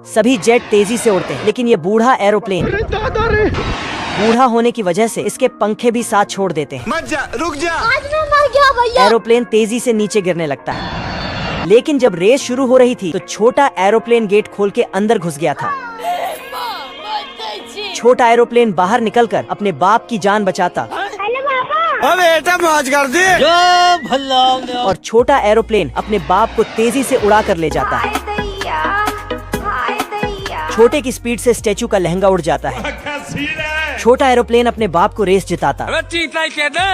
सभी जेट तेजी से उड़ते हैं, लेकिन ये बूढ़ा एरोप्लेन बूढ़ा होने की वजह से इसके पंखे भी साथ छोड़ देते हैं। मत जा, रुक जा। आज मैं मर गया भैया। एरोप्लेन तेजी से नीचे गिरने लगता है, लेकिन जब रेस शुरू हो रही थी तो छोटा एरोप्लेन गेट खोल के अंदर घुस गया था। छोटा एरोप्लेन बाहर निकलकर अपने बाप की जान बचाता बेटा मौज कर दी। और छोटा एरोप्लेन अपने बाप को तेजी से उड़ा कर ले जाता है। छोटे की स्पीड से स्टैचू का लहंगा उड़ जाता है। छोटा एरोप्लेन अपने बाप को रेस जिताता।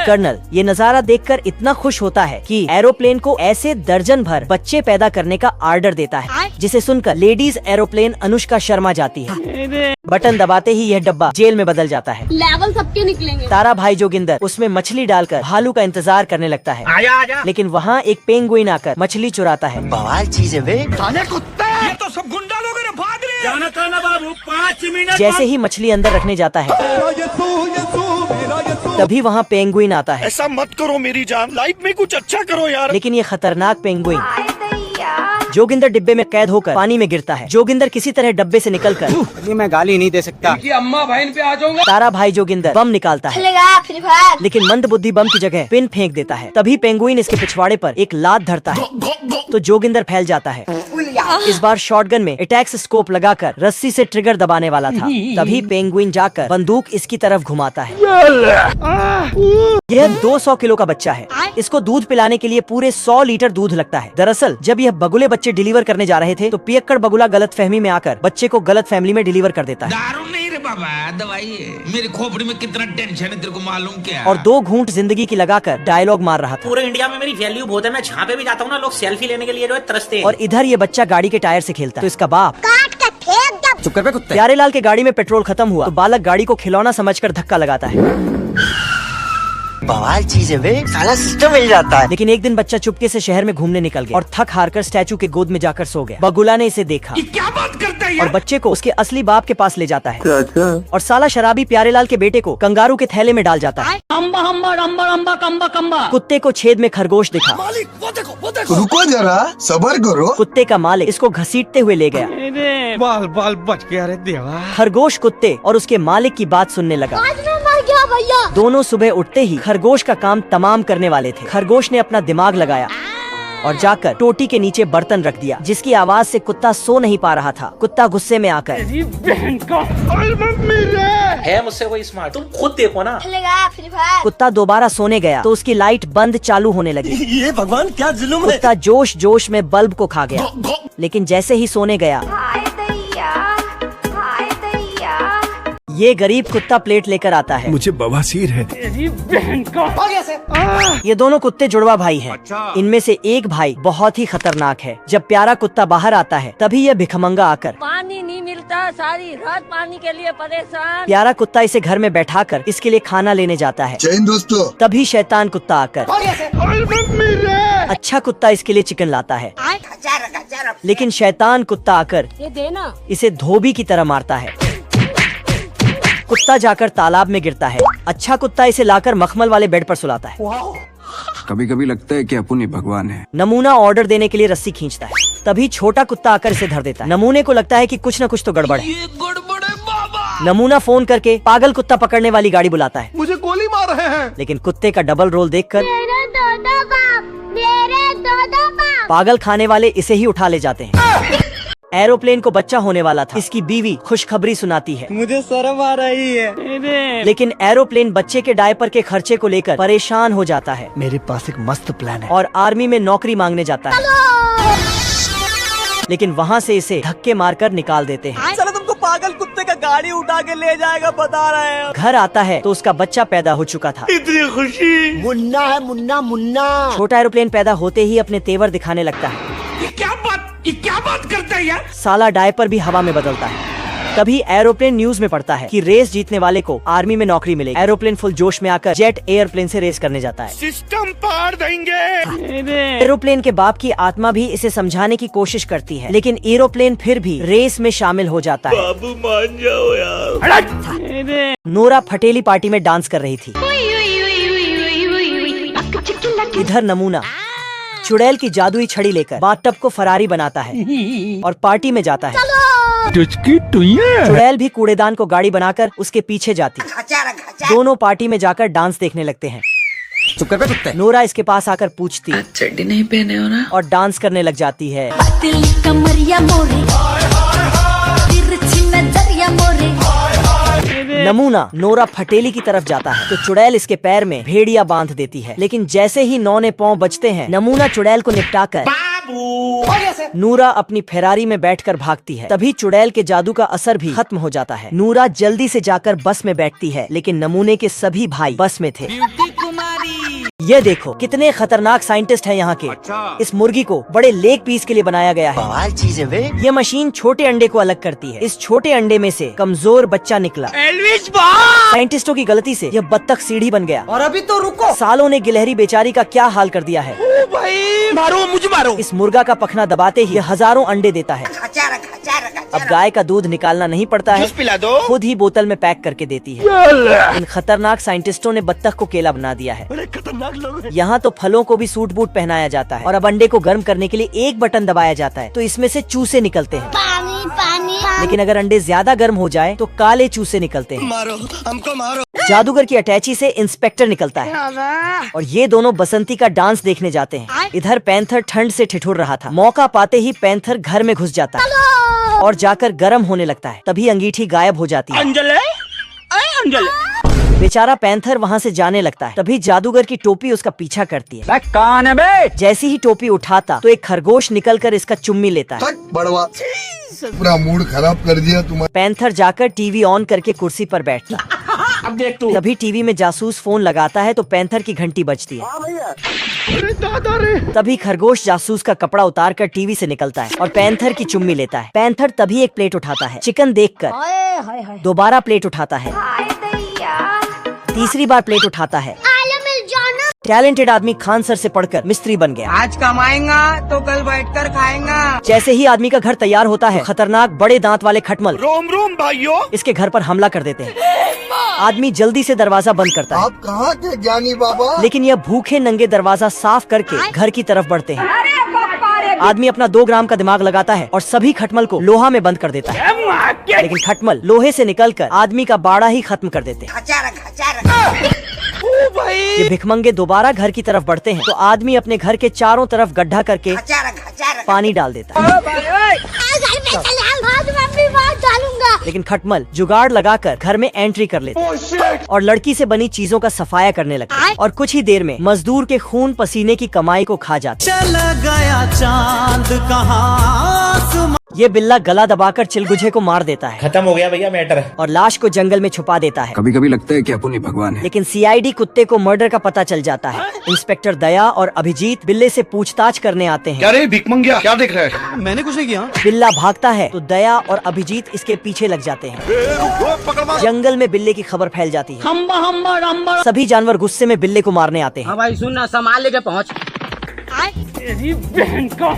कर्नल ये नज़ारा देखकर इतना खुश होता है कि एरोप्लेन को ऐसे दर्जन भर बच्चे पैदा करने का ऑर्डर देता है, जिसे सुनकर लेडीज एरोप्लेन अनुष्का शर्मा जाती है। बटन दबाते ही यह डब्बा जेल में बदल जाता है। लेवल सबके निकलेंगे। तारा भाई जोगिंदर उसमें मछली डालकर भालू का इंतजार करने लगता है। आजा। लेकिन वहाँ एक पेंगुइन आकर मछली चुराता है। बवाल चीज है बे। ये तो सब गुंडा लोग भाग रहे हैं। बाबू 5 मिनट। जैसे ही मछली अंदर रखने जाता है, तभी वहाँ पेंगुइन आता है। ऐसा मत करो मेरी जान, लाइफ में कुछ अच्छा करो यार। लेकिन ये खतरनाक पेंगुइन जोगिंदर डिब्बे में कैद होकर पानी में गिरता है। जोगिंदर किसी तरह डब्बे से निकलकर मैं गाली नहीं दे सकता। अम्मा बहन पे आ जाऊंगा। तारा भाई जोगिंदर बम निकालता है, फ्री फायर। लेकिन मंद बुद्धि बम की जगह पिन फेंक देता है। तभी पेंगुइन इसके पिछवाड़े पर एक लात धरता है तो जोगिंदर फैल जाता है। इस बार शॉटगन में अटैक्स स्कोप लगाकर रस्सी से ट्रिगर दबाने वाला था। तभी पेंगुइन जाकर बंदूक इसकी तरफ घुमाता है। यह 200 किलो का बच्चा है। इसको दूध पिलाने के लिए पूरे 100 लीटर दूध लगता है। दरअसल जब यह बगुले बच्चे डिलीवर करने जा रहे थे तो पियक्कड़ बगुला गलत फहमी में आकर बच्चे को गलत फैमिली में डिलीवर कर देता है। दारू नहीं रे बाबा, दवाई है। मेरी खोपड़ी में कितना टेंशन है तेरे को मालूम क्या? और 2 घूंट जिंदगी की लगाकर डायलॉग मार रहा था। पूरे इंडिया में मेरी वैल्यू बहुत है। मैं जहाँ पे भी जाता हूँ ना, लोग सेल्फी लेने के लिए जो है तरसते हैं। और इधर ये बच्चा गाड़ी के टायर से खेलता है तो इसका बाप चुप कर बे कुत्ते। प्यारे लाल के गाड़ी में पेट्रोल खत्म हुआ तो बालक गाड़ी को खिलौना समझकर धक्का लगाता है। बवाल चीज है बे, साला सिस्टम मिल जाता है। लेकिन एक दिन बच्चा चुपके से शहर में घूमने निकल गया और थक हारकर स्टैचू के गोद में जाकर सो गया। बगुला ने इसे देखा क्या बात करता है और बच्चे को उसके असली बाप के पास ले जाता है। और साला शराबी प्यारे लाल के बेटे को कंगारू के थैले में डाल जाता है। कुत्ते को छेद में खरगोश दिखा। मालिक वो देखो। रुको जरा, सबर करो। कुत्ते का मालिक इसको घसीटते हुए ले गया। बाल बच गया रे देवा। खरगोश कुत्ते और उसके मालिक की बात सुनने लगा। आज मैं मर गया भैया। दोनों सुबह उठते ही खरगोश का काम तमाम करने वाले थे। खरगोश ने अपना दिमाग लगाया और जाकर टोटी के नीचे बर्तन रख दिया, जिसकी आवाज से कुत्ता सो नहीं पा रहा था। कुत्ता गुस्से में आकर है मुझसे कोई स्मार्ट, तुम खुद देखो ना। Free fire. कुत्ता दोबारा सोने गया तो उसकी लाइट बंद चालू होने लगी। ये भगवान क्या जुल्म है। कुत्ता जोश जोश में बल्ब को खा गया, लेकिन जैसे ही सोने गया ये गरीब कुत्ता प्लेट लेकर आता है। मुझे बवासीर है। ये दोनों कुत्ते जुड़वा भाई हैं। इनमें से एक भाई बहुत ही खतरनाक है। जब प्यारा कुत्ता बाहर आता है तभी यह भिखमंगा आकर पानी नहीं मिलता, सारी रात पानी के लिए परेशान। प्यारा कुत्ता इसे घर में बैठाकर इसके लिए खाना लेने जाता है। जैन दोस्तों। तभी शैतान कुत्ता आकर अच्छा कुत्ता इसके लिए चिकन लाता है, लेकिन शैतान कुत्ता आकर ये देना इसे धोबी की तरह मारता है। कुत्ता जाकर तालाब में गिरता है। अच्छा कुत्ता इसे लाकर मखमल वाले बेड पर सुलाता है। कभी कभी लगता है कि अपन ही भगवान है। नमूना ऑर्डर देने के लिए रस्सी खींचता है। तभी छोटा कुत्ता आकर इसे धर देता है। नमूने को लगता है कि कुछ न कुछ तो गड़बड़ है। ये गड़बड़ है बाबा। नमूना फोन करके पागल कुत्ता पकड़ने वाली गाड़ी बुलाता है। मुझे गोली मार रहे हैं। लेकिन कुत्ते का डबल रोल देखकर मेरे दो बाप। पागल खाने वाले इसे ही उठा ले जाते हैं। एरोप्लेन को बच्चा होने वाला था। इसकी बीवी खुशखबरी सुनाती है। मुझे शर्म आ रही है। लेकिन एरोप्लेन बच्चे के डायपर के खर्चे को लेकर परेशान हो जाता है। मेरे पास एक मस्त प्लान है। और आर्मी में नौकरी मांगने जाता है, लेकिन वहाँ से इसे धक्के मारकर निकाल देते हैं। चलो तुमको पागल कुत्ते का गाड़ी उठा के ले जाएगा, बता रहे हैं। घर आता है तो उसका बच्चा पैदा हो चुका था। इतनी खुशी। मुन्ना है, मुन्ना। छोटा एरोप्लेन पैदा होते ही अपने तेवर दिखाने लगता है। ये क्या बात करता है यार? साला डायपर भी हवा में बदलता है। तभी एरोप्लेन न्यूज में पढ़ता है कि रेस जीतने वाले को आर्मी में नौकरी मिलेगी। एरोप्लेन फुल जोश में आकर जेट एयरप्लेन से रेस करने जाता है। सिस्टम पार देंगे। एरोप्लेन के बाप की आत्मा भी इसे समझाने की कोशिश करती है, लेकिन एरोप्लेन फिर भी रेस में शामिल हो जाता है। बाबू मान जाओ यार। नोरा फटेली पार्टी में डांस कर रही थी। इधर नमूना चुड़ैल की जादुई छड़ी लेकर बाथटब को फरारी बनाता है और पार्टी में जाता है। चुड़ैल भी कूड़ेदान को गाड़ी बनाकर उसके पीछे जाती है। दोनों पार्टी में जाकर डांस देखने लगते हैं। चुप कर बे कुत्ते। नोरा इसके पास आकर पूछती चड्डी नहीं पहने हो ना? और डांस करने लग जाती है। कमरिया मोरे तिरछी नजरिया मोरे। नमूना नोरा फटेली की तरफ जाता है तो चुड़ैल इसके पैर में भेड़िया बांध देती है, लेकिन जैसे ही नौने पांव बजते हैं नमूना चुड़ैल को निपटाकर नूरा अपनी फेरारी में बैठकर भागती है। तभी चुड़ैल के जादू का असर भी खत्म हो जाता है। नूरा जल्दी से जाकर बस में बैठती है, लेकिन नमूने के सभी भाई बस में थे। ये देखो कितने खतरनाक साइंटिस्ट हैं यहाँ के। इस मुर्गी को बड़े लेग पीस के लिए बनाया गया है। चीज है वे। ये मशीन छोटे अंडे को अलग करती है। इस छोटे अंडे में से कमजोर बच्चा निकला। साइंटिस्टों की गलती से यह बत्तख सीढ़ी बन गया। और अभी तो रुको। सालों ने गिलहरी बेचारी का क्या हाल कर दिया है। भाई मारो मुझे मारो। इस मुर्गा का पखना दबाते ही यह हजारों अंडे देता है। अब गाय का दूध निकालना नहीं पड़ता है, पिला दो। खुद ही बोतल में पैक करके देती है। इन खतरनाक साइंटिस्टों ने बत्तख को केला बना दिया है। बड़े खतरनाक लोग हैं। यहाँ तो फलों को भी सूट बूट पहनाया जाता है और अब अंडे को गर्म करने के लिए एक बटन दबाया जाता है तो इसमें से चूसे निकलते हैं। पानी पानी लेकिन अगर अंडे ज्यादा गर्म हो जाए तो काले चूसे निकलते हैं। मारो हमको मारो। जादूगर की अटैची से इंस्पेक्टर निकलता है और ये दोनों बसंती का डांस देखने जाते हैं। इधर पैंथर ठंड से ठिठुर रहा था। मौका पाते ही पैंथर घर में घुस जाता है और जाकर गर्म होने लगता है। तभी अंगीठी गायब हो जाती है। अंजल बेचारा पैंथर वहाँ से जाने लगता है। तभी जादूगर की टोपी उसका पीछा करती है। कौन है बे? जैसी ही टोपी उठाता तो एक खरगोश निकलकर इसका चुम्मी लेता है। बड़वा पूरा मूड खराब कर दिया तुम्हारा। पैंथर जाकर टीवी ऑन करके कुर्सी पर बैठता। अब देख तू। तभी टीवी में जासूस फोन लगाता है तो पैंथर की घंटी बजती है। तभी खरगोश जासूस का कपड़ा उतारकर टीवी से निकलता है और पैंथर की चुम्मी लेता है। पैंथर तभी एक प्लेट उठाता है। चिकन देखकर दोबारा प्लेट उठाता है। तीसरी बार प्लेट उठाता है। टैलेंटेड आदमी खान सर से पढ़कर मिस्त्री बन गया। आज कमाएगा तो कल बैठकर खाएगा। जैसे ही आदमी का घर तैयार होता है खतरनाक बड़े दांत वाले खटमल रोम रोम भाइयों इसके घर पर हमला कर देते हैं। आदमी जल्दी से दरवाजा बंद करता है, आप कहाँ थे ज्ञानी बाबा? लेकिन यह भूखे नंगे दरवाजा साफ करके घर की तरफ बढ़ते हैं। आदमी अपना 2 ग्राम का दिमाग लगाता है और सभी खटमल को लोहा में बंद कर देता है, लेकिन खटमल लोहे से निकलकर आदमी का बाड़ा ही खत्म कर देते हैं। ये भिखमंगे दोबारा घर की तरफ बढ़ते हैं तो आदमी अपने घर के चारों तरफ गड्ढा करके पानी डाल देता है, लेकिन खटमल जुगाड़ लगाकर घर में एंट्री कर लेता है और लड़की से बनी चीजों का सफाया करने लगता है और कुछ ही देर में मजदूर के खून पसीने की कमाई को खा जाता है। चला गया चांद कहाँ। ये बिल्ला गला दबाकर चिलगुझे को मार देता है। खत्म हो गया भैया मैटर। और लाश को जंगल में छुपा देता है। कभी कभी लगता है कि अपन ही भगवान है। लेकिन सीआईडी कुत्ते को मर्डर का पता चल जाता है। इंस्पेक्टर दया और अभिजीत बिल्ले से पूछताछ करने आते हैं। क्या रे भिखमंगिया, क्या देख रहा है? मैंने कुछ नहीं किया। बिल्ला भागता है तो दया और अभिजीत इसके पीछे लग जाते हैं। जंगल में बिल्ले की खबर फैल जाती है। सभी जानवर गुस्से में बिल्ले को मारने आते हैं। भाई सुन ना, सामान लेके पहुँच।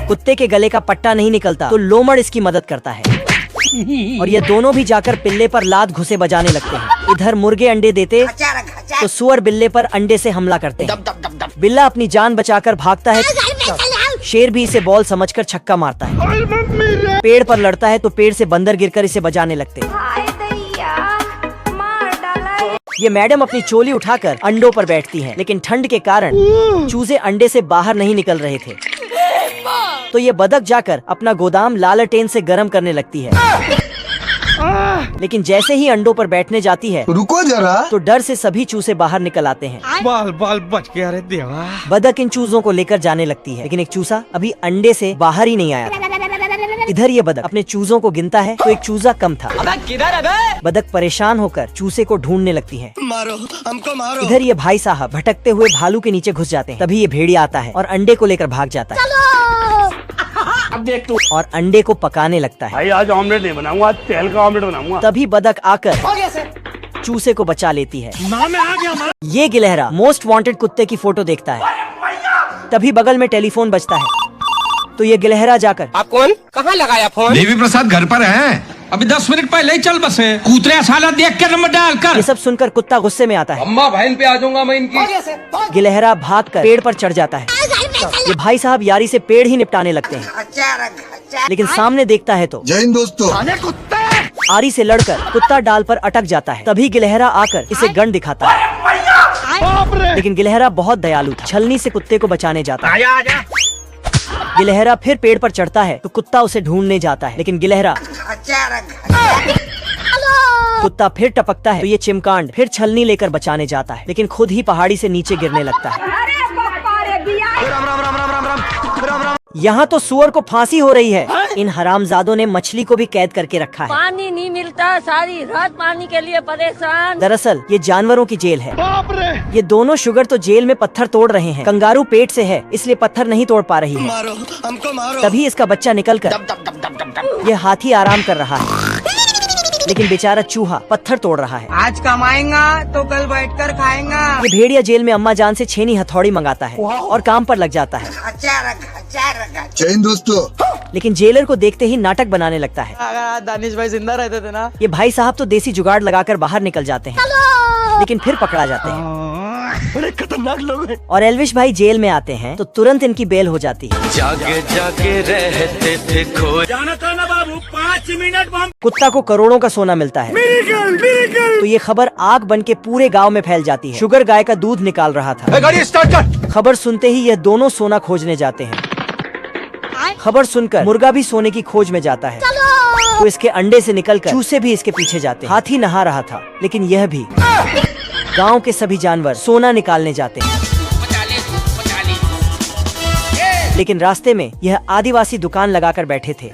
कुत्ते के गले का पट्टा नहीं निकलता तो लोमड़ इसकी मदद करता है और ये दोनों भी जाकर बिल्ले पर लात घुसे बजाने लगते हैं। इधर मुर्गे अंडे देते तो सुअर बिल्ले पर अंडे से हमला करते हैं। बिल्ला अपनी जान बचाकर भागता है। शेर भी इसे बॉल समझकर छक्का मारता है। पेड़ पर लड़ता है तो पेड़ से बंदर गिरकर इसे बजाने लगते हैं। ये मैडम अपनी चोली उठाकर अंडों पर बैठती हैं, लेकिन ठंड के कारण चूजे अंडे से बाहर नहीं निकल रहे थे तो ये बदक जाकर अपना गोदाम लालटेन से गर्म करने लगती है। लेकिन जैसे ही अंडों पर बैठने जाती है रुको जरा। तो डर से सभी चूजे बाहर निकल आते हैं। बाल बाल बच गया रे देवा। बदक इन चूजों को लेकर जाने लगती है, लेकिन एक चूसा अभी अंडे से बाहर ही नहीं आया था। इधर ये बदक अपने चूजों को गिनता है तो एक चूजा कम था। बदक परेशान होकर चूसे को ढूंढने लगती है। मारो हमको मारो। इधर ये भाई साहब भटकते हुए भालू के नीचे घुस जाते हैं। तभी ये भेड़िया आता है और अंडे को लेकर भाग जाता है। अब देख तू। और अंडे को पकाने लगता है। भाई आज ऑमलेट नहीं बनाऊंगा, आज तेल का ऑमलेट बनाऊंगा। तभी बदक आकर चूसे को बचा लेती है। नाम में आ गया हमारा। ये गिलहरा मोस्ट वांटेड कुत्ते की फोटो देखता है। तभी बगल में टेलीफोन बजता है तो ये गिलहरा जाकर, आप कौन, कहाँ लगाया फोन? देवी प्रसाद घर पर है। अभी 10 मिनट पहले ही चल बसे। कूतरे साला देख के नंबर डाल कर। ये सब सुनकर कुत्ता गुस्से में आता है। अम्मा बहन पे आ जाऊंगा मैं इनकी। गिलहरा भागकर पेड़ पर चढ़ जाता है। ये भाई साहब यारी से पेड़ ही निपटाने लगते हैं। लेकिन सामने देखता है तो जय हिंद दोस्तों। आरी से लड़कर कुत्ता डाल पर अटक जाता है। तभी गिलहरा आकर इसे गन दिखाता है, लेकिन गिलहरा बहुत दयालु था, छलनी से कुत्ते को बचाने जाता है। गिलहरा फिर पेड़ पर चढ़ता है तो कुत्ता उसे ढूंढने जाता है, लेकिन गिलहरा कुत्ता फिर टपकता है तो ये चिमकांड फिर छलनी लेकर बचाने जाता है, लेकिन खुद ही पहाड़ी से नीचे गिरने लगता है। यहाँ तो सुअर को फांसी हो रही है। इन हरामजादों ने मछली को भी कैद करके रखा है। पानी नहीं मिलता, सारी रात पानी के लिए परेशान। दरअसल ये जानवरों की जेल है। ये दोनों शुगर तो जेल में पत्थर तोड़ रहे हैं। कंगारू पेट से है इसलिए पत्थर नहीं तोड़ पा रही है। तभी इसका बच्चा निकलकर ये हाथी आराम कर रहा है, लेकिन बेचारा चूहा पत्थर तोड़ रहा है। आज कमाएगा तो कल बैठकर खाएगा। ये भेड़िया जेल में अम्मा जान से छेनी हथौड़ी मंगाता है और काम पर लग जाता है। जय हिंद दोस्तों। लेकिन जेलर को देखते ही नाटक बनाने लगता है। अगर दानिश भाई जिंदा रहते थे ना। ये भाई साहब तो देसी जुगाड़ लगाकर बाहर निकल जाते हैं, लेकिन फिर पकड़ा जाते हैं। बड़े खतरनाक लोग हैं। और एल्विश भाई जेल में आते हैं तो तुरंत इनकी बेल हो जाती है। जागे जागे रहते थे खो। जाना था ना बाबू, 5 मिनट में कुत्ता को करोड़ों का सोना मिलता है। तो ये खबर आग बन के पूरे गांव में फैल जाती है। शुगर गाय का दूध निकाल रहा था। गाड़ी स्टार्ट कर। खबर सुनते ही यह दोनों सोना खोजने जाते हैं। खबर सुनकर मुर्गा भी सोने की खोज में जाता है, तो इसके अंडे से निकलकर चूसे भी इसके पीछे जाते हैं। हाथी नहा रहा था, लेकिन यह भी। गांव के सभी जानवर सोना निकालने जाते हैं, लेकिन रास्ते में यह आदिवासी दुकान लगाकर बैठे थे।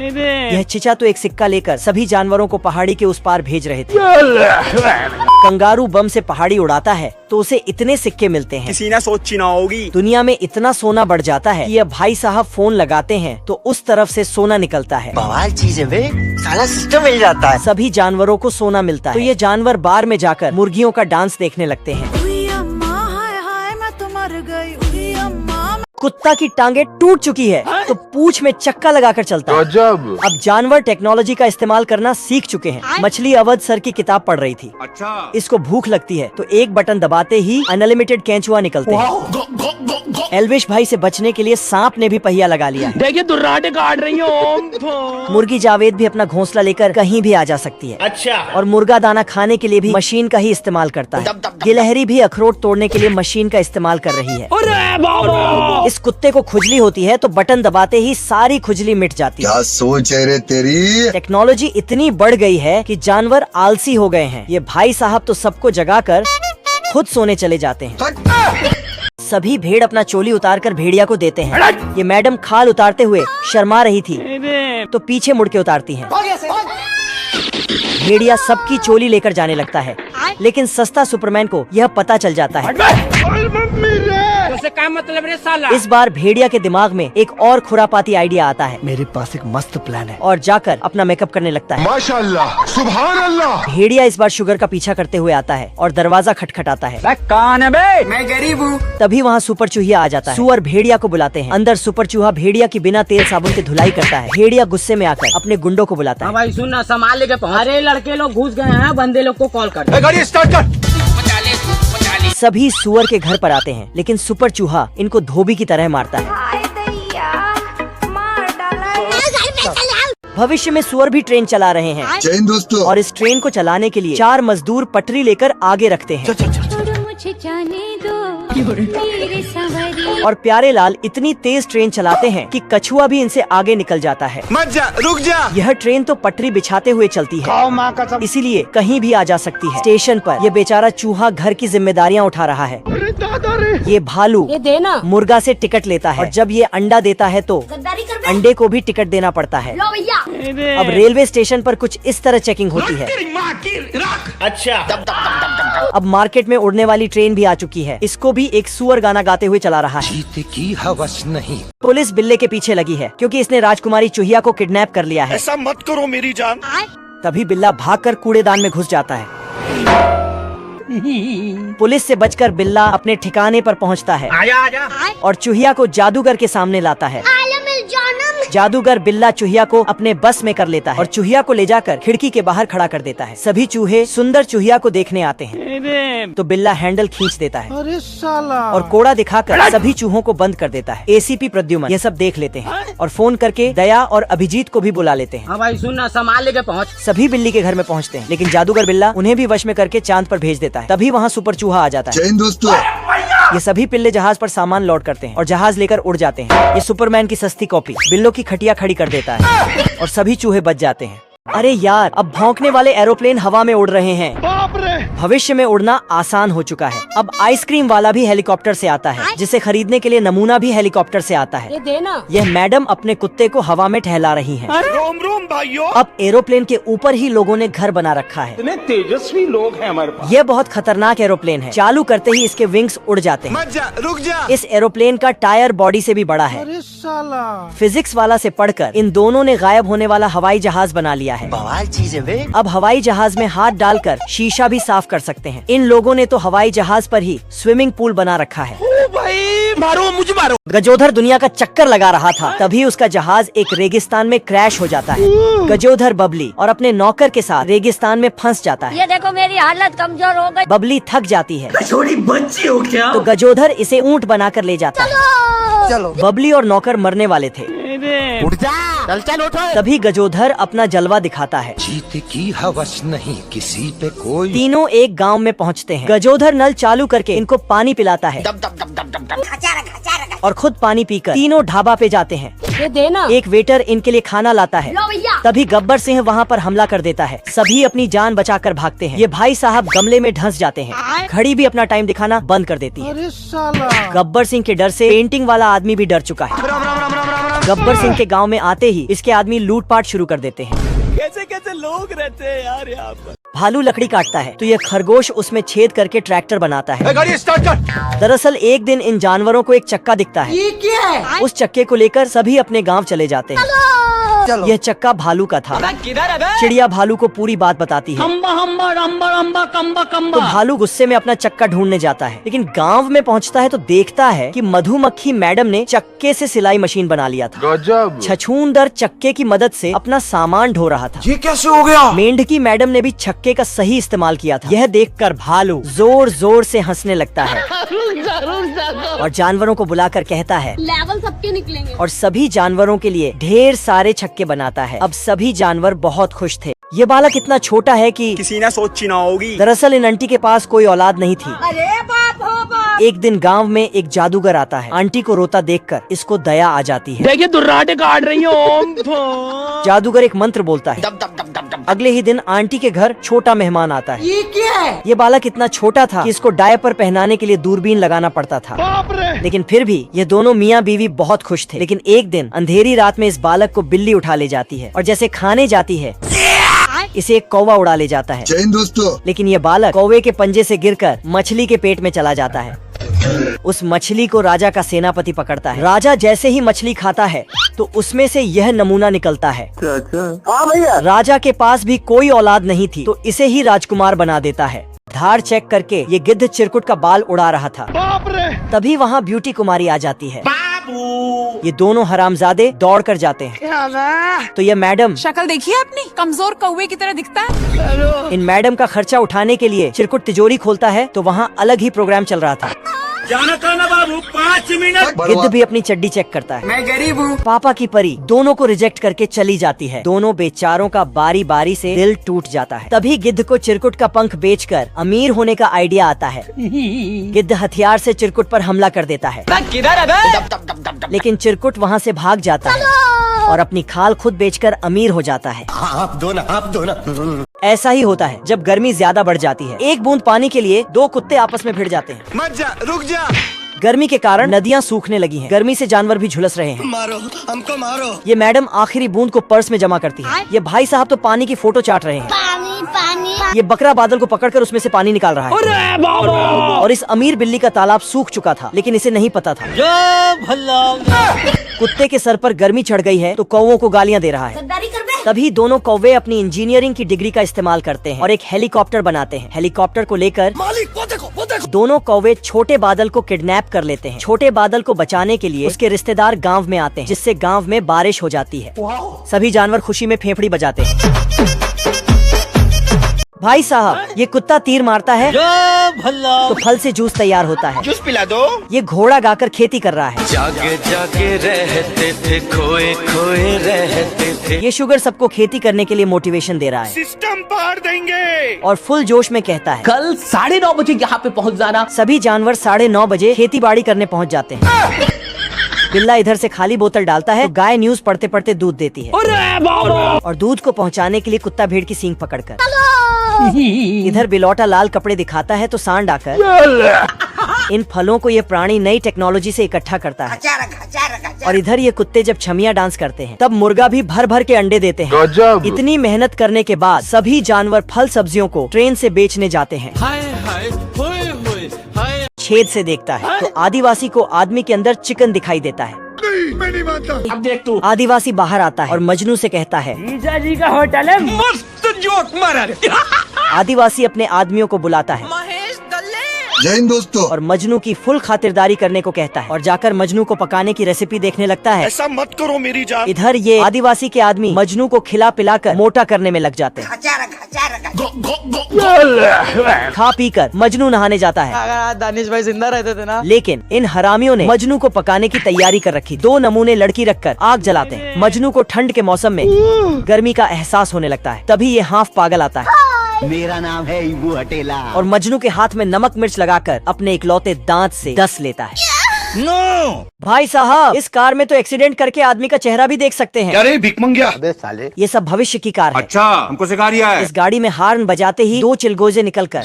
यह चिचा तो एक सिक्का लेकर सभी जानवरों को पहाड़ी के उस पार भेज रहे थे। कंगारू बम से पहाड़ी उड़ाता है तो उसे इतने सिक्के मिलते हैं, किसी ने सोची ना होगी। दुनिया में इतना सोना बढ़ जाता है कि यह भाई साहब फोन लगाते हैं तो उस तरफ से सोना निकलता है। बवाल चीज है बे, साला सिस्टम मिल जाता है। सभी जानवरों को सोना मिलता है तो ये जानवर बार में जाकर मुर्गियों का डांस देखने लगते हैं। कुत्ता की टांगे टूट चुकी है तो पूंछ में चक्का लगाकर चलता है। अब जानवर टेक्नोलॉजी का इस्तेमाल करना सीख चुके हैं। मछली अवध सर की किताब पढ़ रही थी। अच्छा। इसको भूख लगती है तो एक बटन दबाते ही अनलिमिटेड केंचुआ निकलते हैं। एल्विश भाई से बचने के लिए सांप ने भी पहिया लगा लिया। देखिए दुर्राटे काट रही है। मुर्गी जावेद भी अपना घोंसला लेकर कहीं भी आ जा सकती है। अच्छा। और मुर्गा दाना खाने के लिए भी मशीन का ही इस्तेमाल करता है। गिलहरी भी अखरोट तोड़ने के लिए मशीन का इस्तेमाल कर रही है। इस कुत्ते को खुजली होती है तो बटन दबाते ही सारी खुजली मिट जाती है। क्या सोच है रे तेरी। टेक्नोलॉजी इतनी बढ़ गई है कि जानवर आलसी हो गए हैं। ये भाई साहब तो सबको जगाकर खुद सोने चले जाते हैं। सभी भेड़ अपना चोली उतारकर भेड़िया को देते हैं। ये मैडम खाल उतारते हुए शर्मा रही थी तो पीछे मुड़ के उतारती हैं। भेड़िया सबकी चोली लेकर जाने लगता है, लेकिन सस्ता सुपरमैन को यह पता चल जाता है। क्या मतलब रे साला। इस बार भेड़िया के दिमाग में एक और खुरापाती आइडिया आता है। मेरे पास एक मस्त प्लान है। और जाकर अपना मेकअप करने लगता है। माशाअल्लाह, सुभान अल्लाह। भेड़िया इस बार शुगर का पीछा करते हुए आता है और दरवाजा खटखटाता है। कौन है बे? मैं गरीब हूँ। तभी वहाँ सुपर चूहिया आ जाता है। सुअर भेड़िया को बुलाते हैं। अंदर सुपर चूहा भेड़िया की बिना तेल साबुन के धुलाई करता है। भेड़िया गुस्से में आकर अपने गुंडों को बुलाता है। भाई सुन ना, सामान लेके पहुँच। अरे लड़के लोग घुस गए हैं, बंदे लोग को कॉल कर। गाड़ी स्टार्ट कर। सभी सुअर के घर पर आते हैं, लेकिन सुपर चूहा इनको धोबी की तरह मारता है। भविष्य में सुअर भी ट्रेन चला रहे हैं। जय हिंद दोस्तों। और इस ट्रेन को चलाने के लिए 4 मजदूर पटरी लेकर आगे रखते हैं। और प्यारे लाल इतनी तेज ट्रेन चलाते हैं कि कछुआ भी इनसे आगे निकल जाता है। मत जा, रुक जा। यह ट्रेन तो पटरी बिछाते हुए चलती है, इसीलिए कहीं भी आ जा सकती है। स्टेशन पर यह बेचारा चूहा घर की जिम्मेदारियां उठा रहा है। ये भालू ये देना। मुर्गा से टिकट लेता है और जब ये अंडा देता है तो अंडे को भी टिकट देना पड़ता है। अब रेलवे स्टेशन पर कुछ इस तरह चेकिंग होती है। अच्छा। अब मार्केट में उड़ने वाली ट्रेन भी आ चुकी है। इसको भी एक सुअर गाना गाते हुए चला रहा है। जीते की हवस नहीं। पुलिस बिल्ले के पीछे लगी है क्योंकि इसने राजकुमारी चूहिया को किडनैप कर लिया है। ऐसा मत करो मेरी जान। तभी बिल्ला भागकर कूड़ेदान में घुस जाता है। पुलिस से बचकर बिल्ला अपने ठिकाने पर पहुंचता है। आजा आजा। और चूहिया को जादूगर के सामने लाता है। जादूगर बिल्ला चूहिया को अपने बस में कर लेता है और चूहिया को ले जाकर खिड़की के बाहर खड़ा कर देता है। सभी चूहे सुंदर चूहिया को देखने आते हैं तो बिल्ला हैंडल खींच देता है और कोड़ा दिखाकर सभी चूहों को बंद कर देता है। एसीपी प्रद्युमन ये सब देख लेते हैं और फोन करके दया और अभिजीत को भी बुला लेते हैं। हाँ भाई सुन ना, सामान लेके पहुँच। सभी बिल्ली के घर में पहुँचते हैं लेकिन जादूगर बिल्ला उन्हें भी वश में करके चांद पर भेज देता है। तभी वहाँ सुपर चूहा आ जाता है। जय हिंद दोस्तों। ये सभी पिल्ले जहाज पर सामान लोड करते हैं और जहाज लेकर उड़ जाते हैं। ये सुपरमैन की सस्ती कॉपी बिल्लों की खटिया खड़ी कर देता है और सभी चूहे बच जाते हैं। अरे यार, अब भौंकने वाले एरोप्लेन हवा में उड़ रहे हैं। बाप रे। भविष्य में उड़ना आसान हो चुका है। अब आइसक्रीम वाला भी हेलीकॉप्टर से आता है, जिसे खरीदने के लिए नमूना भी हेलीकॉप्टर से आता है। ये देना। यह मैडम अपने कुत्ते को हवा में टहला रही हैं। रोम रोम भाइयों। अब एरोप्लेन के ऊपर ही लोगों ने घर बना रखा है। इतने तेजस्वी लोग हैं हमारे पास। यह बहुत खतरनाक एरोप्लेन है। चालू करते ही इसके विंग्स उड़ जाते हैं। मत जा, रुक जा। इस एरोप्लेन का टायर बॉडी से भी बड़ा है। अरे साला। फिजिक्स वाला से पढ़कर इन दोनों ने गायब होने वाला हवाई जहाज बना लिया है। बवाल चीज है बे। अब हवाई जहाज में हाथ डालकर शीशा भी साफ कर सकते हैं। इन लोगों ने तो हवाई जहाज पर ही स्विमिंग पूल बना रखा है। ओ भाई, मारो मुझे मारो। गजोधर दुनिया का चक्कर लगा रहा था, तभी उसका जहाज एक रेगिस्तान में क्रैश हो जाता है। गजोधर बबली और अपने नौकर के साथ रेगिस्तान में फंस जाता है। ये देखो मेरी हालत कमजोर हो गई। बबली थक जाती है छोटी बच्ची हो क्या? तो गजोधर इसे ऊंट बनाकर ले जाता है। चलो। बबली और नौकर मरने वाले थे। उठ जा। चल चल उठो। तभी गजोधर अपना जलवा दिखाता है। जीत की हवस नहीं किसी पे कोई। तीनों एक गांव में पहुंचते हैं। गजोधर नल चालू करके इनको पानी पिलाता है और खुद पानी पीकर तीनों ढाबा पे जाते हैं। ये देना। एक वेटर इनके लिए खाना लाता है। लो भैया। तभी गब्बर सिंह वहाँ पर हमला कर देता है। सभी अपनी जान बचाकर भागते हैं। ये भाई साहब गमले में धंस जाते हैं। घड़ी भी अपना टाइम दिखाना बंद कर देती है। अरे साला। गब्बर सिंह के डर से पेंटिंग वाला आदमी भी डर चुका है। गब्बर सिंह के गांव में आते ही इसके आदमी लूटपाट शुरू कर देते हैं। कैसे कैसे लोग रहते हैं यार यहाँ पर। भालू लकड़ी काटता है तो यह खरगोश उसमें छेद करके ट्रैक्टर बनाता है। गाड़ी स्टार्ट कर। दरअसल एक दिन इन जानवरों को एक चक्का दिखता है। ये क्या है? उस चक्के को लेकर सभी अपने गांव चले जाते हैं। चलो। यह चक्का भालू का था। किधर है बे? चिड़िया भालू को पूरी बात बताती है। हम्बा हम्बा रम्बा रम्बा कम्बा तो कम्बा। भालू गुस्से में अपना चक्का ढूंढने जाता है, लेकिन गांव में पहुंचता है तो देखता है कि मधुमक्खी मैडम ने चक्के से सिलाई मशीन बना लिया था। गजब। छछूंदर चक्के की मदद से अपना सामान ढो रहा था। ये कैसे हो गया? मेंढकी मैडम ने भी छक्के का सही इस्तेमाल किया था। यह देखकर भालू जोर जोर से हंसने लगता है और जानवरों को बुलाकर कहता है लेवल सबके निकलेंगे। और सभी जानवरों के लिए ढेर सारे छक्के बनाता है। अब सभी जानवर बहुत खुश थे। ये बालक इतना छोटा है कि किसी ने सोची ना होगी। दरअसल इन आंटी के पास कोई औलाद नहीं थी। अरे बाप हो बाप। एक दिन गांव में एक जादूगर आता है। आंटी को रोता देखकर इसको दया आ जाती है। देखिए दुर्राटे काट रही हो। जादूगर एक मंत्र बोलता है। अगले ही दिन आंटी के घर छोटा मेहमान आता है। ये क्या है? ये बालक इतना छोटा था कि इसको डायपर पहनाने के लिए दूरबीन लगाना पड़ता था। बाप रे। लेकिन फिर भी ये दोनों मियाँ बीवी बहुत खुश थे। लेकिन एक दिन अंधेरी रात में इस बालक को बिल्ली उठा ले जाती है और जैसे खाने जाती है इसे एक कौवा उड़ा ले जाता है। जय हिंद दोस्तों। लेकिन ये बालक कौवे के पंजे से गिरकर मछली के पेट में चला जाता है। उस मछली को राजा का सेनापति पकड़ता है। राजा जैसे ही मछली खाता है तो उसमें से यह नमूना निकलता है। राजा के पास भी कोई औलाद नहीं थी तो इसे ही राजकुमार बना देता है। धार चेक करके ये गिद्ध चिरकुट का बाल उड़ा रहा था। बाप रे। तभी वहाँ ब्यूटी कुमारी आ जाती है। ये दोनों हरामजादे दौड़ कर जाते हैं तो ये मैडम शक्ल देखिए अपनी, कमजोर कौवे की तरह दिखता है। इन मैडम का खर्चा उठाने के लिए चिरकुट तिजोरी खोलता है तो वहाँ अलग ही प्रोग्राम चल रहा था। जाना था ना बाबू, 5 मिनट। गिद्ध भी अपनी चड्डी चेक करता है। मैं गरीब हूँ। पापा की परी दोनों को रिजेक्ट करके चली जाती है। दोनों बेचारों का बारी बारी से दिल टूट जाता है। तभी गिद्ध को चिरकुट का पंख बेचकर अमीर होने का आइडिया आता है। गिद्ध हथियार से चिरकुट पर हमला कर देता है, किधर है बे? लेकिन चिरकुट वहाँ से भाग जाता है और अपनी खाल खुद बेचकर अमीर हो जाता है। आप दो ना। ऐसा ही होता है जब गर्मी ज्यादा बढ़ जाती है। एक बूंद पानी के लिए दो कुत्ते आपस में भिड़ जाते हैं। मत जा, रुक जा। गर्मी के कारण नदियाँ सूखने लगी हैं। गर्मी से जानवर भी झुलस रहे हैं। मारो हमको मारो। ये मैडम आखिरी बूंद को पर्स में जमा करती है। ये भाई साहब तो पानी की फोटो चाट रहे हैं। ये बकरा बादल को पकड़कर उसमें से पानी निकाल रहा है। और इस अमीर बिल्ली का तालाब सूख चुका था, लेकिन इसे नहीं पता था। कुत्ते के सर पर गर्मी चढ़ गई है तो कौवों को गालियाँ दे रहा है। तभी दोनों कौवे अपनी इंजीनियरिंग की डिग्री का इस्तेमाल करते हैं और एक हेलीकॉप्टर बनाते हैं। हेलीकॉप्टर को लेकर दोनों कौवे छोटे बादल को किडनैप कर लेते हैं। छोटे बादल को बचाने के लिए उसके रिश्तेदार गांव में आते हैं, जिससे गांव में बारिश हो जाती है। सभी जानवर खुशी में फेफड़ी बजाते हैं। भाई साहब, ये कुत्ता तीर मारता है तो फल से जूस तैयार होता है। जूस पिला दो। ये घोड़ा गाकर खेती कर रहा है। जागे जागे रहते थे, खोए खोए रहते थे। ये शुगर सबको खेती करने के लिए मोटिवेशन दे रहा है। सिस्टम पार देंगे। और फुल जोश में कहता है, कल 9:30 बजे यहाँ पे पहुँच जाना। सभी जानवर 9:30 बजे खेती बाड़ी करने पहुँच जाते हैं। बिल्ला इधर से खाली बोतल डालता है तो गाय न्यूज पढ़ते पढ़ते दूध देती है। और दूध को पहुंचाने के लिए कुत्ता भेड़ की सींग पकड़कर। इधर बिलौटा लाल कपड़े दिखाता है तो सांड आकर इन फलों को ये प्राणी नई टेक्नोलॉजी से इकट्ठा करता है। और इधर ये कुत्ते जब छमिया डांस करते हैं तब मुर्गा भी भर भर के अंडे देते हैं। इतनी मेहनत करने के बाद सभी जानवर फल सब्जियों को ट्रेन से बेचने जाते हैं। छेद से देखता है तो आदिवासी को आदमी के अंदर चिकन दिखाई देता है। मैं नहीं मानता। अब देख तू। आदिवासी बाहर आता है और मजनू से कहता है, जीजा जी का होटल है। मस्त जोक मारा रे। आदिवासी अपने आदमियों को बुलाता है जय हिंद दोस्तों। और मजनू की फुल खातिरदारी करने को कहता है और जाकर मजनू को पकाने की रेसिपी देखने लगता है। ऐसा मत करो मेरी जान। इधर ये आदिवासी के आदमी मजनू को खिला पिला कर मोटा करने में लग जाते हैं। खा पी कर मजनू नहाने जाता है। अगर दानिश भाई जिंदा रहते थे ना। लेकिन इन हरामियों ने मजनू को पकाने की तैयारी कर रखी। 2 नमूने लड़की रखकर आग जलाते हैं। मजनू को ठंड के मौसम में गर्मी का एहसास होने लगता है। तभी ये हाफ पागल आता है। मेरा नाम है इबू हटेला। और मजनू के हाथ में नमक मिर्च लगाकर अपने इकलौते दांत से डस लेता है। नो भाई साहब, इस कार में तो एक्सीडेंट करके आदमी का चेहरा भी देख सकते हैं। अरे भिक मंगिया। अबे साले। ये सब भविष्य की कार है। अच्छा, हमको सिखा रिया है। इस गाड़ी में हार्न बजाते ही 2 चिलगोजे निकलकर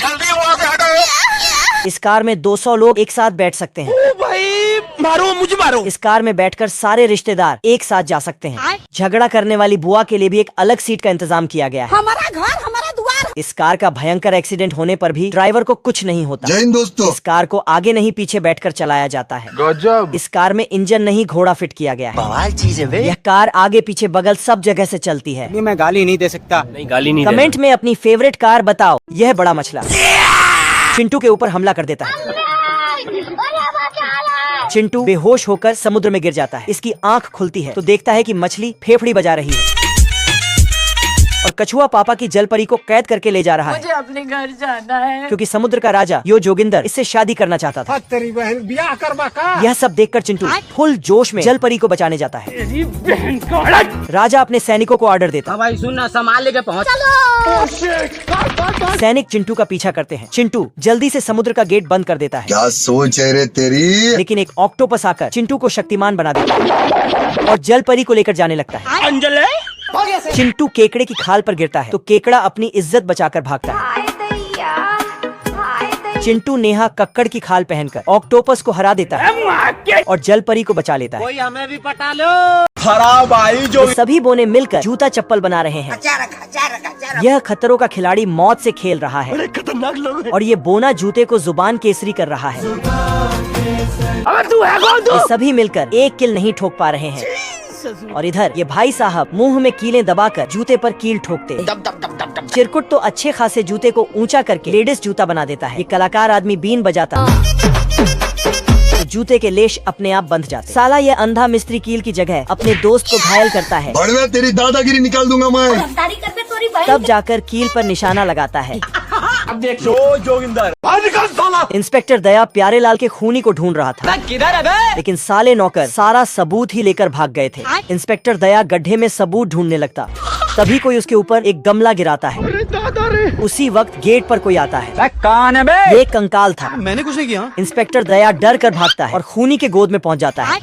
इस कार में 200 लोग एक साथ बैठ सकते हैं। भाई मारो मुझे मारो। इस कार में बैठकर सारे रिश्तेदार एक साथ जा सकते हैं। झगड़ा करने वाली बुआ के लिए भी एक अलग सीट का इंतजाम किया गया है। हमारा घर हमारा द्वार। इस कार का भयंकर एक्सीडेंट होने पर भी ड्राइवर को कुछ नहीं होता। जय हिंद दोस्तों। इस कार को आगे नहीं पीछे बैठकर चलाया जाता है। गजब। इस कार में इंजन नहीं घोड़ा फिट किया गया है। बवाल चीज है बे। यह कार आगे पीछे बगल सब जगह से चलती है। मैं गाली नहीं दे सकता। नहीं गाली नहीं। कमेंट में अपनी फेवरेट कार बताओ। यह बड़ा मछला चिंटू के ऊपर हमला कर देता है। चिंटू बेहोश होकर समुद्र में गिर जाता है। इसकी आंख खुलती है तो देखता है कि मछली फेफड़ी बजा रही है और कछुआ पापा की जलपरी को कैद करके ले जा रहा है। मुझे अपने घर जाना है। क्योंकि समुद्र का राजा यो जोगिंदर इससे शादी करना चाहता था। तेरी बहन ब्याह करवा का। यह सब देखकर चिंटू फुल जोश में जलपरी को बचाने जाता है। राजा अपने सैनिकों को ऑर्डर देता है। भाई सुनना, सामान लेके पहुँच। सैनिक चिंटू का पीछा करते हैं। चिंटू जल्दी से समुद्र का गेट बंद कर देता है। क्या सोच है रे तेरी। लेकिन एक ऑक्टोपस आकर चिंटू को शक्तिमान बना देता है और जलपरी को लेकर जाने लगता है। अंजले चिंटू केकड़े की खाल पर गिरता है तो केकड़ा अपनी इज्जत बचाकर भागता है। चिंटू नेहा कक्कड़ की खाल पहनकर ऑक्टोपस को हरा देता है और जलपरी को बचा लेता है। कोई हमें भी पटा लो। खराब आई जो। ये सभी बोने मिलकर जूता चप्पल बना रहे हैं। यह खतरों का खिलाड़ी मौत से खेल रहा है खतरनाक लोग हैं। और ये बोना जूते को जुबान केसरी कर रहा है। तू है कौन तू? ये सभी मिलकर एक किल नहीं ठोक पा रहे हैं। और इधर ये भाई साहब मुंह में कीलें दबाकर जूते पर कील ठोकते। चिरकुट तो अच्छे खासे जूते को ऊंचा करके लेडीज जूता बना देता है। ये कलाकार आदमी बीन बजाता तो जूते के लेश अपने आप बंध जाते। साला ये अंधा मिस्त्री कील की जगह अपने दोस्त को घायल करता है। बड़वे तेरी दादागिरी निकाल दूंगा मैं। तब जाकर कील पर निशाना लगाता है। अब देख जो जोगिंदर। इंस्पेक्टर दया प्यारेलाल के खूनी को ढूंढ रहा था। किधर है बे? लेकिन साले नौकर सारा सबूत ही लेकर भाग गए थे। इंस्पेक्टर दया गड्ढे में सबूत ढूंढने लगता। तभी कोई उसके ऊपर एक गमला गिराता है। उसी वक्त गेट पर कोई आता है। कौन है बे? ये कंकाल था। मैंने कुछ नहीं किया। इंस्पेक्टर दया डर कर भागता है और खूनी के गोद में पहुंच जाता है।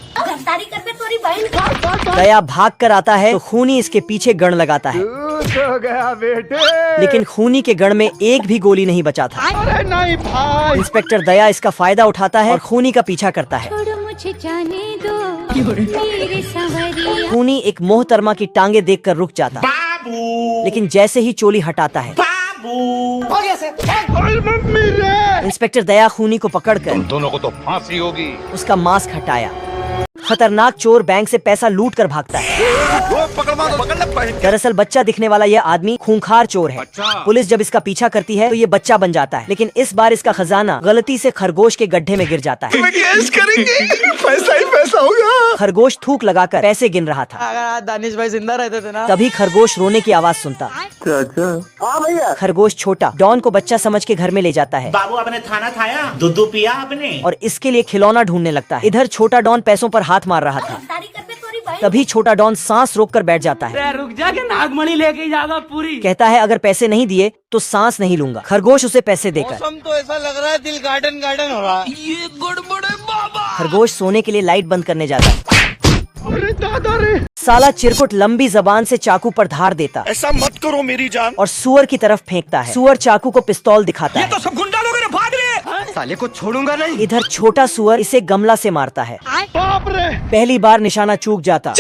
दया भाग कर आता है तो खूनी इसके पीछे गण लगाता है। हो गया बेटे। लेकिन खूनी के गण में एक भी गोली नहीं बचा था। अरे नहीं भाई। इंस्पेक्टर दया इसका फायदा उठाता है और खूनी का पीछा करता है। मुझे जाने दो मेरे सवरिया। खूनी एक मोहतरमा की टांगे देखकर रुक जाता है। लेकिन जैसे ही चोली हटाता है इंस्पेक्टर दया खूनी को पकड़कर दोनों को तो फांसी होगी। उसका मास्क हटाया खतरनाक चोर बैंक से पैसा लूट कर भागता है। दरअसल बच्चा दिखने वाला यह आदमी खूंखार चोर है। पुलिस जब इसका पीछा करती है तो ये बच्चा बन जाता है, लेकिन इस बार इसका खजाना गलती से खरगोश के गड्ढे में गिर जाता है। पैसा ही पैसा होगा। खरगोश थूक लगाकर पैसे गिन रहा था। अगर आज दानिश भाई जिंदा रहते थे ना, तभी खरगोश रोने की आवाज सुनता। खरगोश छोटा डॉन को बच्चा समझ के घर में ले जाता है बाबू आपने खाना खाया, दूध पिया आपने, और इसके लिए खिलौना ढूंढने लगता है। इधर छोटा डॉन पैसों पर हाथ मार रहा था। तभी छोटा डॉन सांस रोक कर बैठ जाता है। रुक जा के नागमणि लेके जाएगा पूरी। कहता है अगर पैसे नहीं दिए तो सांस नहीं लूंगा। खरगोश उसे पैसे देकर, तो ऐसा लग रहा है दिल गार्डन गार्डन हो रहा है। ये गड़बड़ है बाबा। खरगोश सोने के लिए लाइट बंद करने जाता है। अरे दादा रे, साला चिरकुट लंबी जबान से चाकू पर धार देता ऐसा मत करो मेरी जान। और सुअर की तरफ फेंकता है। सुअर चाकू को पिस्तौल दिखाता है। तो सब गुंडा लोग हैं, भाग रहे। साले को छोड़ूंगा नहीं। इधर छोटा सुअर इसे गमला से मारता है। बाप रे, पहली बार निशाना चूक जाता।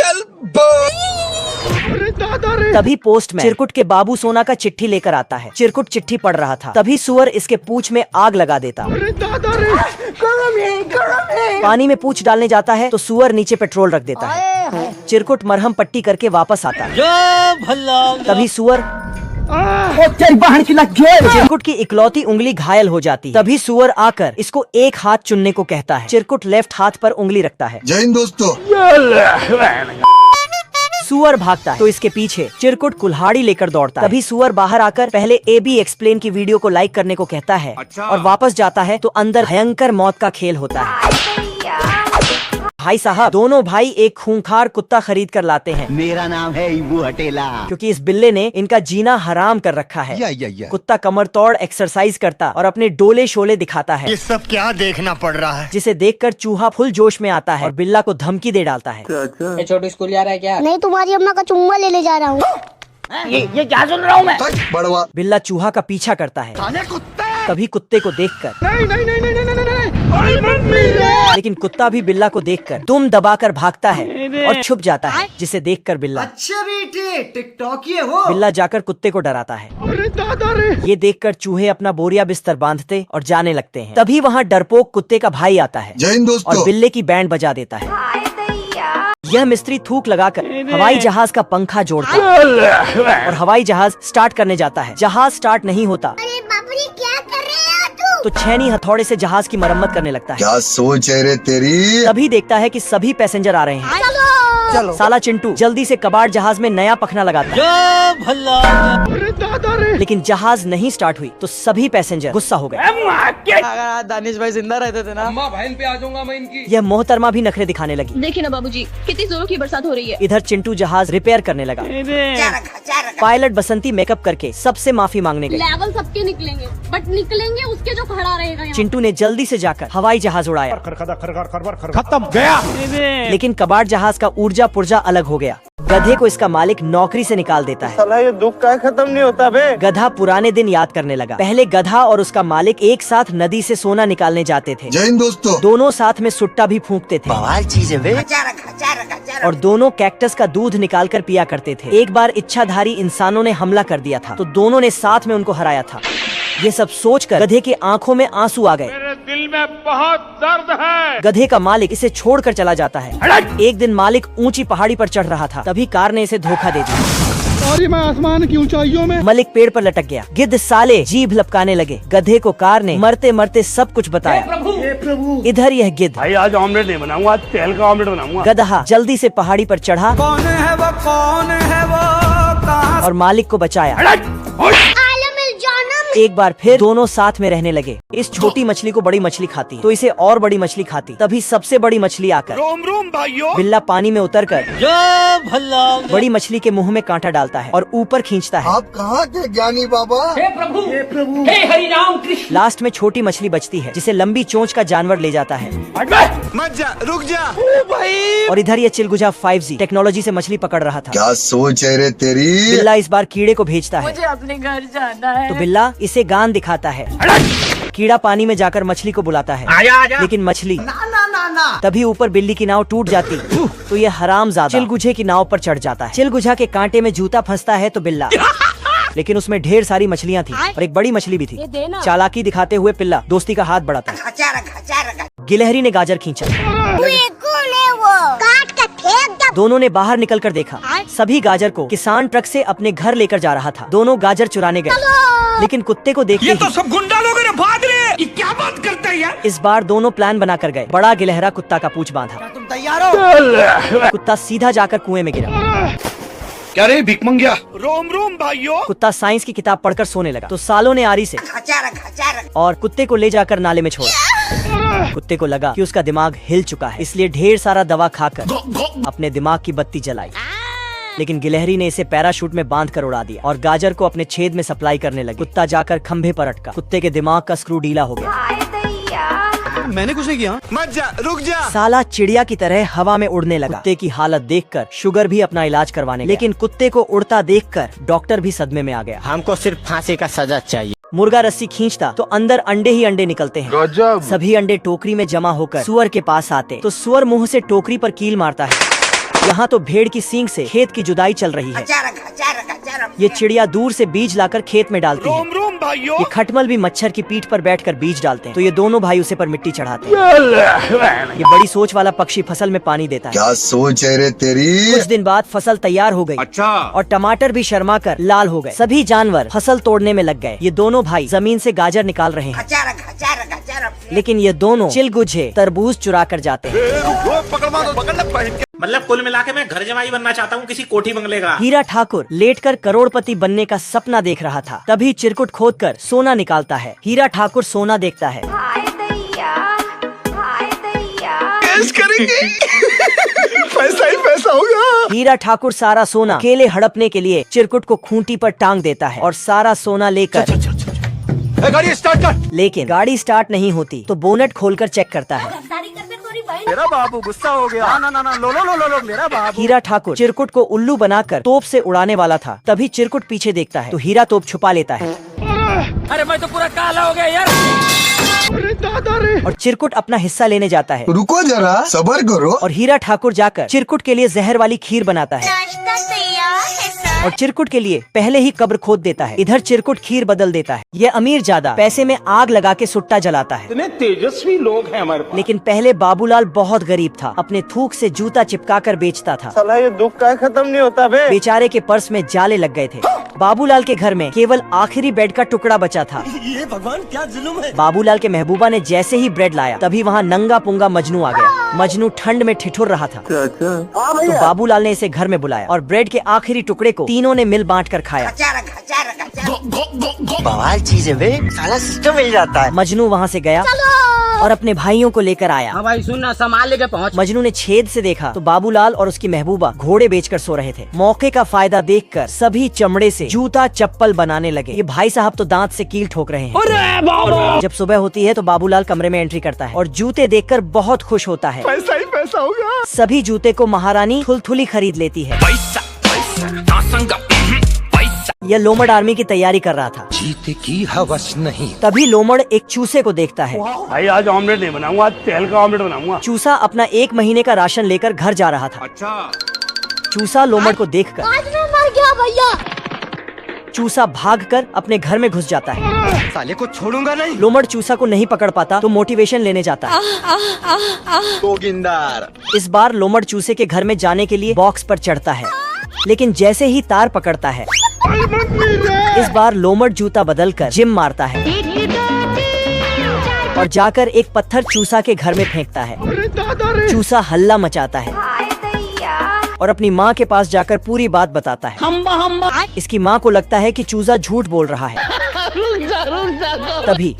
अरे दादा रे। तभी पोस्टमैन चिरकुट के बाबू सोना का चिट्ठी लेकर आता है। चिरकुट चिट्ठी पढ़ रहा था। तभी सुअर इसके पूंछ में आग लगा देता। अरे दादा रे, पानी में पूंछ डालने जाता है तो सुअर नीचे पेट्रोल रख देता है। चिरकुट मरहम पट्टी करके वापस आता है। तभी सुअर चिरकुट की इकलौती उंगली घायल हो जाती है। तभी सुअर आकर इसको एक हाथ चुनने को कहता है। चिरकुट लेफ्ट हाथ पर उंगली रखता है। जय हिंद दोस्तों। सुअर भागता है तो इसके पीछे चिरकुट कुल्हाड़ी लेकर दौड़ता है। तभी सुअर बाहर आकर पहले AB एक्सप्लेन की वीडियो को लाइक करने को कहता है और वापस जाता है तो अंदर भयंकर मौत का खेल होता है। भाई साहब, दोनों भाई एक खूंखार कुत्ता खरीद कर लाते हैं। मेरा नाम है इबू हटेला। क्योंकि इस बिल्ले ने इनका जीना हराम कर रखा है। कुत्ता कमर तोड़ एक्सरसाइज करता और अपने डोले शोले दिखाता है। ये सब क्या देखना पड़ रहा है। जिसे देखकर चूहा फुल जोश में आता है और बिल्ला को धमकी दे डालता है। छोटू स्कूल जा रहा है क्या? नहीं, तुम्हारी अम्मा का चुम्मा ले जा रहा हूँ। ये क्या सुन रहा हूँ मैं? बड़वा बिल्ला चूहा का पीछा करता है। तभी कुत्ते को देखकर लेकिन कुत्ता भी बिल्ला को देखकर दुम दबाकर भागता है और छुप जाता है, जिसे देखकर बिल्ला अच्छा बेटे टिकटॉकी हो। बिल्ला जाकर कुत्ते को डराता है। अरे दादा रे, ये देखकर चूहे अपना बोरिया बिस्तर बांधते और जाने लगते हैं। तभी वहाँ डरपोक कुत्ते का भाई आता है जय हिंद दोस्तों। और बिल्ले की बैंड बजा देता है। यह मिस्त्री थूक लगाकर हवाई जहाज का पंखा जोड़ता है और हवाई जहाज स्टार्ट करने जाता है। जहाज स्टार्ट नहीं होता क्या कर रहे हो तू? तो छेनी हथौड़े से जहाज की मरम्मत करने लगता है। क्या सोच है रे तेरी। तभी देखता है कि सभी पैसेंजर आ रहे हैं। चलो। साला चिंटू जल्दी से कबाड़ जहाज में नया पखना लगाता है। अरे दादा रे। लेकिन जहाज नहीं स्टार्ट हुई तो सभी पैसेंजर गुस्सा हो गए। अगर आज दानिश भाई जिंदा रहते थे ना, बहन पे आ जाऊंगा मैं इनकी। यह मोहतरमा भी नखरे दिखाने लगी। देखिए ना बाबूजी, कितनी जोरों की बरसात हो रही है। इधर चिंटू जहाज रिपेयर करने लगा। पायलट बसंती मेकअप करके सबसे माफी मांगने गई। लेवल सबके निकलेंगे, बट निकलेंगे उसके जो खड़ा रहेगा यहाँ। चिंटू ने जल्दी से जाकर हवाई जहाज उड़ाया। खत्म गया। लेकिन कबाड़ जहाज का ऊर्जा पुर्जा अलग हो गया। गधे को इसका मालिक नौकरी से निकाल देता है। साला ये दुख का खत्म नहीं होता बे। गधा पुराने दिन याद करने लगा। पहले गधा और उसका मालिक एक साथ नदी से सोना निकालने जाते थे। जय हिंद दोस्तों। दोनों साथ में सुट्टा भी फूंकते थे और दोनों कैक्टस का दूध निकालकर पिया करते थे। एक बार इच्छाधारी इंसानों ने हमला कर दिया था तो दोनों ने साथ में उनको हराया था। ये सब सोचकर गधे की आंखों में आंसू आ गए। मेरे दिल में बहुत दर्द है। गधे का मालिक इसे छोड़कर चला जाता है। एक दिन मालिक ऊंची पहाड़ी पर चढ़ रहा था, तभी कार ने इसे धोखा दे दिया। सॉरी, मैं आसमान की ऊंचाइयों में। मलिक पेड़ पर लटक गया। गिद्ध साले जीभ लपकाने लगे। गधे को कार ने मरते मरते सब कुछ बताया। इधर यह गिद्ध, भाई आज ऑमलेट नहीं बनाऊंगा, तेल का ऑमलेट बनाऊंगा। गधा जल्दी से पहाड़ी पर चढ़ा। कौन है वो, कौन है वो, कहाँ और मालिक को बचाया। एक बार फिर दोनों साथ में रहने लगे। इस छोटी मछली को बड़ी मछली खाती तो इसे और बड़ी मछली खाती। तभी सबसे बड़ी मछली आकर रोम रोम भाइयों। बिल्ला पानी में उतरकर बड़ी मछली के मुंह में कांटा डालता है और ऊपर खींचता है। आप कहाँ थे ज्ञानी बाबा। हे प्रभु, हे हरि राम कृष्ण। लास्ट में छोटी मछली बचती है जिसे लंबी चोंच का जानवर ले जाता है। मत जा, रुक जा। और इधर ये चिलगुजा 5G टेक्नोलॉजी से मछली पकड़ रहा था। क्या सोच है रे तेरी। बिल्ला इस बार कीड़े को भेजता है मुझे अपने घर जाना है। तो बिल्ला इसे गान दिखाता है। कीड़ा पानी में जाकर मछली को बुलाता है। लेकिन मछली तभी ऊपर बिल्ली की नाव टूट जाती तो ये हरामजादा चिलगुझे की नाव पर चढ़ जाता है। चिलगुझा के कांटे में जूता फंसता है तो बिल्ला, लेकिन उसमें ढेर सारी मछलियाँ थी और एक बड़ी मछली भी थी। चालाकी दिखाते हुए पिल्ला दोस्ती का हाथ बढ़ाता है। गिलहरी ने गाजर खींचा। दोनों ने बाहर निकलकर देखा, सभी गाजर को किसान ट्रक से अपने घर लेकर जा रहा था। दोनों गाजर चुराने गए, लेकिन कुत्ते को देखते ये तो सब गुंडा लोग हैं, भाग रहे। ये क्या बात करता है यार? इस बार दोनों प्लान बना कर गए। बड़ा गिलहरा कुत्ता का पूंछ बांधा। तुम तैयार हो? कुत्ता सीधा जाकर कुएं में गिरा। क्या रे भिख मंगिया? रोम रोम भाइयों। कुत्ता साइंस की किताब पढ़कर सोने लगा तो सालों ने आरी से और कुत्ते को ले जाकर नाले में छोड़ा। कुत्ते को लगा कि उसका दिमाग हिल चुका है, इसलिए ढेर सारा दवा खाकर अपने दिमाग की बत्ती जलाई। लेकिन गिलहरी ने इसे पैराशूट में बांध कर उड़ा दिया और गाजर को अपने छेद में सप्लाई करने लगी। कुत्ता जाकर खंभे पर अटका। कुत्ते के दिमाग का स्क्रू ढीला हो गया। मैंने कुछ नहीं किया। मत जा, रुक जा। साला चिड़िया की तरह हवा में उड़ने लगा। कुत्ते की हालत देखकर शुगर भी अपना इलाज करवाने गया। लेकिन कुत्ते को उड़ता देखकर डॉक्टर भी सदमे में आ गया। हमको सिर्फ फांसी का सजा चाहिए। मुर्गा रस्सी खींचता तो अंदर अंडे ही अंडे निकलते हैं। सभी अंडे टोकरी में जमा होकर सुअर के पास आते तो सुअर मुंह से टोकरी पर कील मारता है। यहाँ तो भेड़ की सींग से खेत की जुदाई चल रही है। ये चिड़िया दूर से बीज लाकर खेत में डालती है। ये खटमल भी मच्छर की पीठ पर बैठकर बीज डालते हैं तो ये दोनों भाई उसे पर मिट्टी चढ़ाते हैं। ये बड़ी सोच वाला पक्षी फसल में पानी देता है। क्या सोच है रे तेरी? कुछ दिन बाद फसल तैयार हो गई। अच्छा। और टमाटर भी शर्मा कर लाल हो गए। सभी जानवर फसल तोड़ने में लग गए। ये दोनों भाई जमीन से गाजर निकाल रहे हैं, लेकिन ये दोनों चिलगुझे तरबूज चुरा कर जाते हैं। मतलब कुल मिला के मैं घर जमाई बनना चाहता हूँ किसी कोठी बंगले का। हीरा ठाकुर लेटकर करोड़पति बनने का सपना देख रहा था, तभी चिरकुट खोदकर सोना निकालता है। हीरा ठाकुर सोना देखता है। करेंगे पैसा ही पैसा होगा। हीरा ठाकुर सारा सोना केले हड़पने के लिए चिरकुट को खूंटी पर टांग देता है और सारा सोना लेकर गाड़ी स्टार्ट कर। लेकिन गाड़ी स्टार्ट नहीं होती तो बोनट खोलकर चेक करता है। मेरा बाबू गुस्सा हो गया। ना लो मेरा बाबू। हीरा ठाकुर चिरकुट को उल्लू बनाकर तोप से उड़ाने वाला था, तभी चिरकुट पीछे देखता है तो हीरा तोप छुपा लेता है। अरे मैं तो पूरा काला हो गया यार। अरे दादा रे। और चिरकुट अपना हिस्सा लेने जाता है। रुको जरा, सबर करो। और हीरा ठाकुर जाकर चिरकुट के लिए जहर वाली खीर बनाता है और चिरकुट के लिए पहले ही कब्र खोद देता है। इधर चिरकुट खीर बदल देता है। यह अमीर ज्यादा पैसे में आग लगा के सुट्टा जलाता है। इतने तेजस्वी लोग हैं हमारे पास। लेकिन पहले बाबूलाल बहुत गरीब था, अपने थूक से जूता चिपका कर बेचता था। साला ये दुख का खत्म नहीं होता बे। बेचारे के पर्स में जाले लग गए थे। बाबूलाल के घर में केवल आखिरी ब्रेड का टुकड़ा बचा था। ये भगवान क्या जुल्म है। बाबूलाल के महबूबा ने जैसे ही ब्रेड लाया तभी वहाँ नंगा पुंगा मजनू आ गया। मजनू ठंड में ठिठुर रहा था तो बाबूलाल ने इसे घर में बुलाया और ब्रेड के आखिरी टुकड़े को तीनों ने मिल बांट कर खाया। बवाल चीज है बे, साला सिस्टम मिल जाता है। मजनू वहाँ से गया और अपने भाइयों को लेकर आया। हाँ भाई सुनना, सामान लेके पहुँच। मजनू ने छेद से देखा तो बाबूलाल और उसकी महबूबा घोड़े बेचकर सो रहे थे। मौके का फायदा देखकर सभी चमड़े से जूता चप्पल बनाने लगे। ये भाई साहब तो दांत से कील ठोक रहे हैं। जब सुबह होती है तो बाबूलाल कमरे में एंट्री करता है और जूते देखकर बहुत खुश होता है। पैसा ही पैसा होगा। सभी जूते को महारानी थुलथुली खरीद लेती है। यह लोमड़ आर्मी की तैयारी कर रहा था। जीते की हवस नहीं। तभी लोमड़ एक चूसे को देखता है। भाई आज ऑमलेट नहीं बनाऊंगा, आज तेल का ऑमलेट बनाऊंगा। चूसा अपना 1 महीने का राशन लेकर घर जा रहा था। अच्छा। चूसा लोमड़ को देखकर मर गया भैया। चूसा भागकर अपने घर में घुस जाता है। साले को छोड़ूंगा नहीं। लोमड़ चूसा को नहीं पकड़ पाता तो मोटिवेशन लेने जाता है। जोगिंदर। इस बार लोमड़ चूसे के घर में जाने के लिए बॉक्स पर चढ़ता है, लेकिन जैसे ही तार पकड़ता है इस बार लोमड़ जूता बदलकर जिम मारता है और जाकर एक पत्थर चूसा के घर में फेंकता है। चूसा हल्ला मचाता है और अपनी माँ के पास जाकर पूरी बात बताता है। इसकी माँ को लगता है कि चूसा झूठ बोल रहा है। तभी